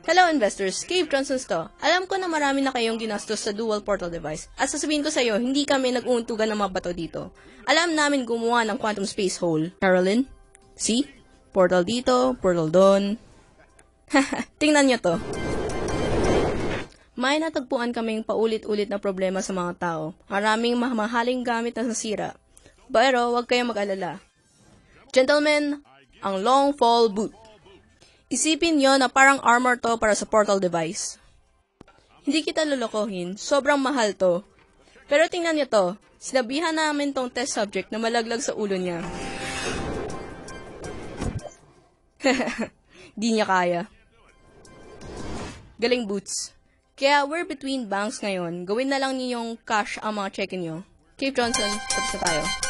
Hello investors, Cave Johnsons to. Alam ko na marami na kayong ginastos sa dual portal device. At sasabihin ko sa iyo, hindi kami nag-uuntugan ng mga bato dito. Alam namin gumawa ng quantum space hole. Carolyn? See? Portal dito, portal doon. Tingnan niyo to. May natagpuan kaming paulit-ulit na problema sa mga tao. Maraming mamahaling gamit na nasira. Pero huwag kayong mag-alala. Gentlemen, ang long fall boot. Isipin nyo na parang armor to para sa portal device. Hindi kita lolokohin, sobrang mahal to. Pero tingnan nyo to, sinabihan namin tong test subject na malaglag sa ulo niya. Di niya kaya. Galing boots. Kaya we're between banks ngayon, gawin na lang niyo yung cash ang mga check-in nyo. Cave Johnson, tapos na tayo.